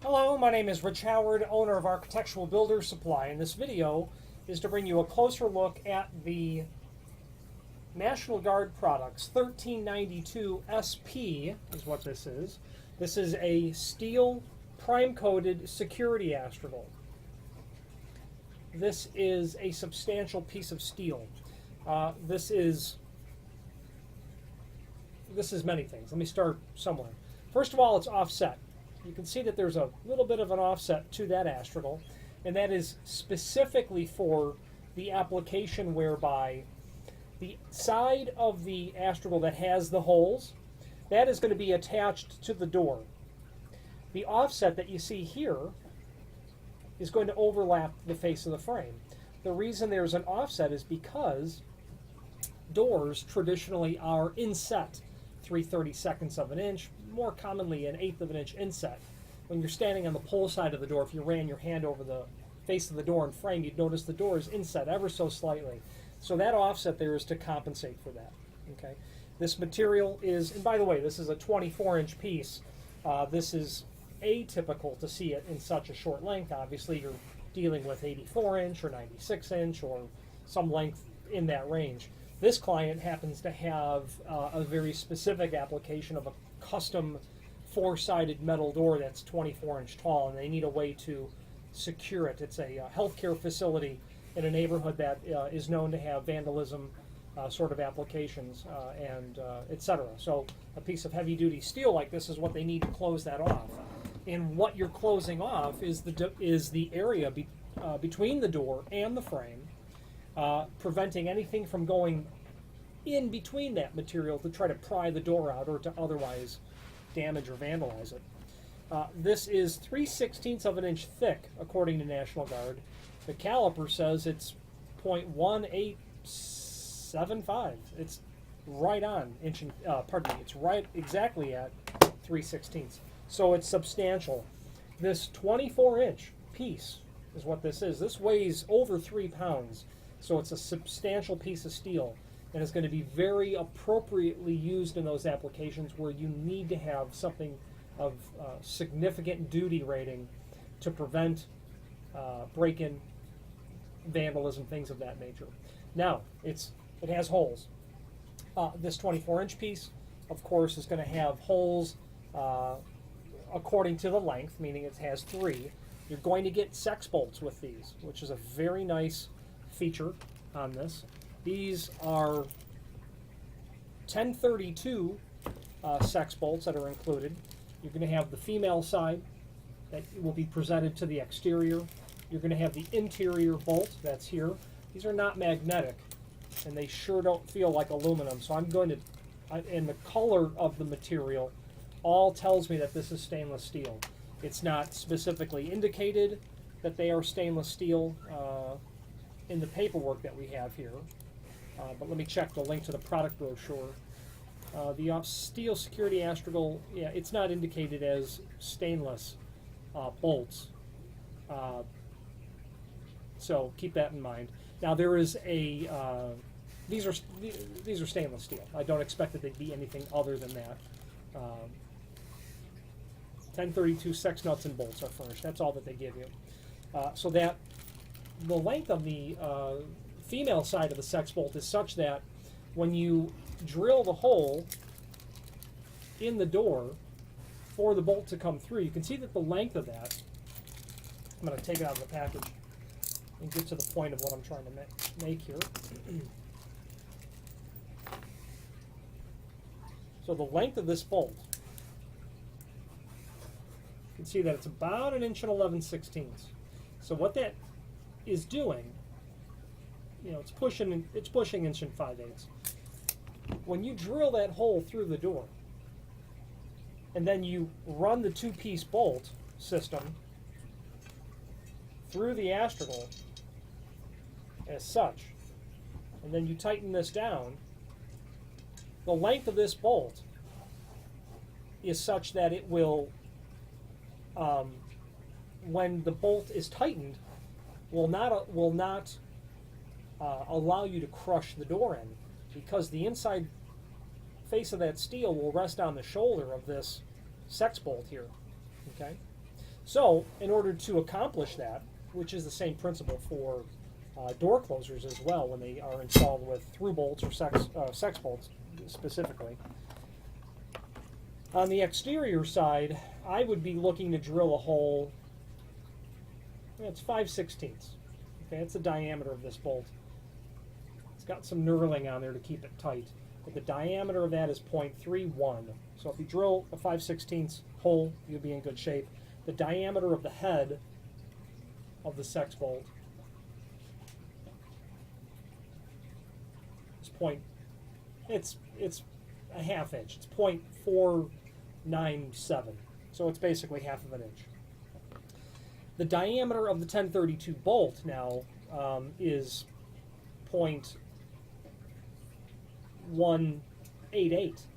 Hello, my name is Rich Howard, owner of Architectural Builders Supply, and this video is to bring you a closer look at the National Guard products. 1392 SP is what this is. This is a steel prime-coated security astragal. This is a substantial piece of steel. This is many things. Let me start somewhere. First of all, it's offset. You can see that there's a little bit of an offset to that astragal, and that is specifically for the application whereby the side of the astragal that has the holes, that is going to be attached to the door. The offset that you see here is going to overlap the face of the frame. The reason there's an offset is because doors traditionally are inset 3/32 of an inch, more commonly an 1/8 of an inch inset. When you're standing on the pull side of the door, if you ran your hand over the face of the door and frame, you'd notice the door is inset ever so slightly. So that offset there is to compensate for that. Okay. This material is, and by the way, this is a 24-inch piece. This is atypical to see it in such a short length. Obviously, you're dealing with 84-inch or 96-inch or some length in that range. This client happens to have a very specific application of a custom four-sided metal door that's 24-inch tall, and they need a way to secure it. It's a healthcare facility in a neighborhood that is known to have vandalism sort of applications and etc. So a piece of heavy-duty steel like this is what they need to close that off. And what you're closing off is the area between the door and the frame, preventing anything from going in between that material to try to pry the door out or to otherwise damage or vandalize it. This is 3/16 of an inch thick, according to National Guard. The caliper says it's 0.1875. It's right on inch. It's right exactly at 3/16. So it's substantial. This 24-inch piece is what this is. This weighs over 3 pounds, so it's a substantial piece of steel, and it's going to be very appropriately used in those applications where you need to have something of significant duty rating to prevent break-in, vandalism, things of that nature. Now, it has holes. This 24-inch piece, of course, is going to have holes according to the length, meaning it has 3. You're going to get sex bolts with these, which is a very nice feature on this. These are 1032 sex bolts that are included. You're going to have the female side that will be presented to the exterior. You're going to have the interior bolt that's here. These are not magnetic, and they sure don't feel like aluminum. So I'm going to, and the color of the material all tells me that this is stainless steel. It's not specifically indicated that they are stainless steel in the paperwork that we have here. But let me check the link to the product brochure. The steel security astragal, yeah, it's not indicated as stainless bolts. So keep that in mind. Now there is a, these are stainless steel. I don't expect that they'd be anything other than that. 1032 sex nuts and bolts are furnished. That's all that they give you. So that the length of the female side of the sex bolt is such that when you drill the hole in the door for the bolt to come through, you can see that the length of that, I'm going to take it out of the package and get to the point of what I'm trying to make here. So the length of this bolt, you can see that it's about 1 inch and 11/16. So what that is doing, it's pushing 1 inch and 5/8. When you drill that hole through the door, and then you run the 2-piece bolt system through the astragal as such, and then you tighten this down, the length of this bolt is such that it will, when the bolt is tightened, will not allow you to crush the door in, because the inside face of that steel will rest on the shoulder of this sex bolt here. Okay, So in order to accomplish that, which is the same principle for door closers as well when they are installed with through bolts or sex bolts specifically. On the exterior side, I would be looking to drill a hole. It's 5/16. Okay, that's the diameter of this bolt. It's got some knurling on there to keep it tight, but the diameter of that is 0.31. So if you drill a 5/16 hole, you'll be in good shape. The diameter of the head of the sex bolt is it's a half inch. It's 0.497. So it's basically half of an inch. The diameter of the 1032 bolt now is 0.188.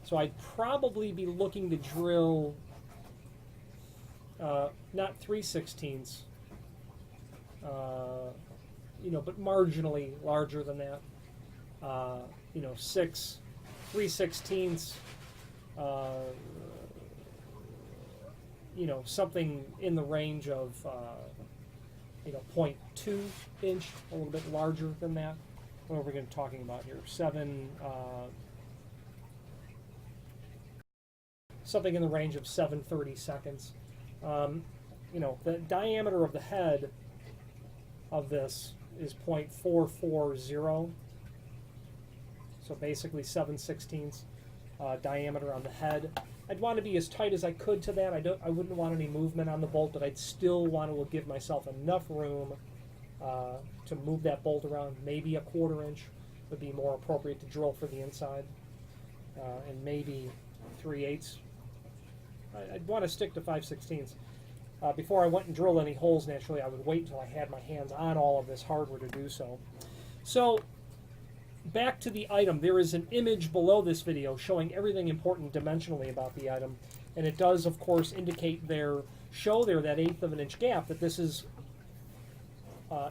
So I'd probably be looking to drill not 3/16, but marginally larger than that. 3/16, something in the range of 0.2 inch, a little bit larger than that. What are we going to be talking about here? Something in the range of 7/32. The diameter of the head of this is 0.440. So basically 7/16 diameter on the head. I'd want to be as tight as I could to that. I wouldn't want any movement on the bolt, but I'd still want to give myself enough room to move that bolt around. Maybe a 1/4 inch would be more appropriate to drill for the inside, and maybe 3/8. I'd want to stick to 5/16. Before I went and drilled any holes, naturally, I would wait until I had my hands on all of this hardware to do so. So back to the item. There is an image below this video showing everything important dimensionally about the item, and it does, of course, indicate show there that 1/8 of an inch gap that this is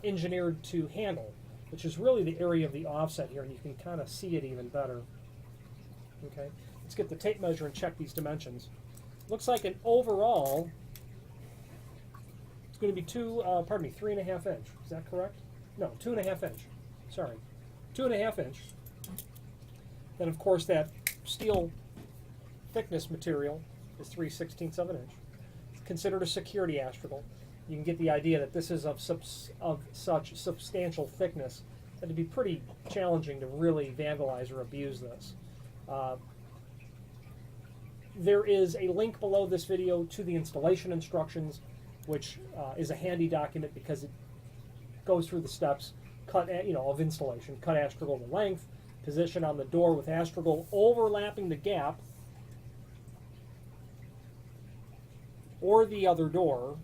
engineered to handle, which is really the area of the offset here, and you can kind of see it even better. Okay, let's get the tape measure and check these dimensions. Looks like an overall, it's going to be 3.5 inch. Is that correct? No, 2.5 inch. Sorry. 2.5 inch. Then, of course, that steel thickness material is 3/16 of an inch. It's considered a security astragal. You can get the idea that this is of such substantial thickness that it'd be pretty challenging to really vandalize or abuse this. There is a link below this video to the installation instructions, which is a handy document because it goes through the steps of installation. Cut astragal to length, position on the door with astragal overlapping the gap or the other door,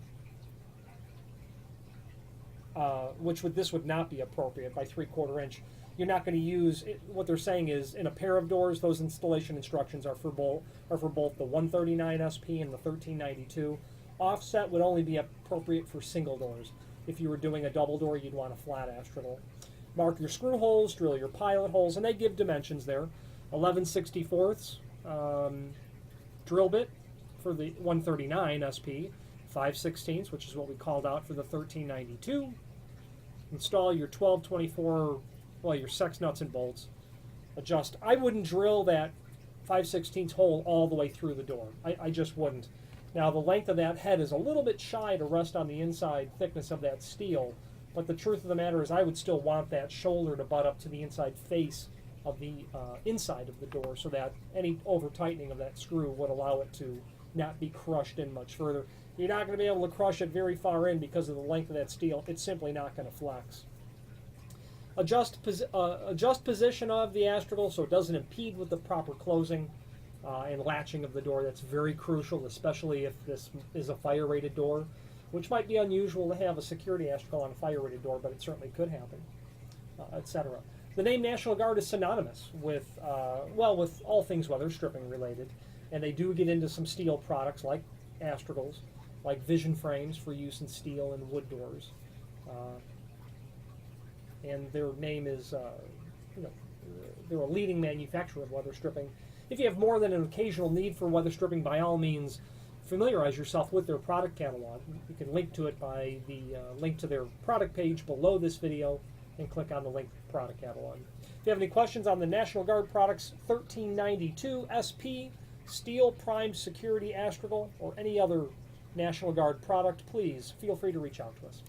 this would not be appropriate by 3/4 inch. You're not going to use it. What they're saying is in a pair of doors, those installation instructions are for both the 139 SP and the 1392. Offset would only be appropriate for single doors. If you were doing a double door, you'd want a flat astragal. Mark your screw holes, drill your pilot holes, and they give dimensions there. 11/64 drill bit for the 139 SP, 5/16, which is what we called out for the 1392. Install your 12/24, your sex nuts and bolts. Adjust. I wouldn't drill that 5/16 hole all the way through the door. I just wouldn't. Now, the length of that head is a little bit shy to rest on the inside thickness of that steel, but the truth of the matter is I would still want that shoulder to butt up to the inside face of the inside of the door so that any over-tightening of that screw would allow it to not be crushed in much further. You're not going to be able to crush it very far in because of the length of that steel. It's simply not going to flex. Adjust position of the astragal so it doesn't impede with the proper closing and latching of the door. That's very crucial, especially if this is a fire-rated door, which might be unusual to have a security astragal on a fire-rated door, but it certainly could happen, etc. The name National Guard is synonymous with, with all things weather stripping related, and they do get into some steel products like astragals, like vision frames for use in steel and wood doors. And their name is, they're a leading manufacturer of weather stripping. If you have more than an occasional need for weather stripping, by all means, familiarize yourself with their product catalog, you can link to it by the link to their product page below this video and click on the link product catalog. If you have any questions on the National Guard products 1392 SP, Steel Primed Security Astragal, or any other National Guard product, please feel free to reach out to us.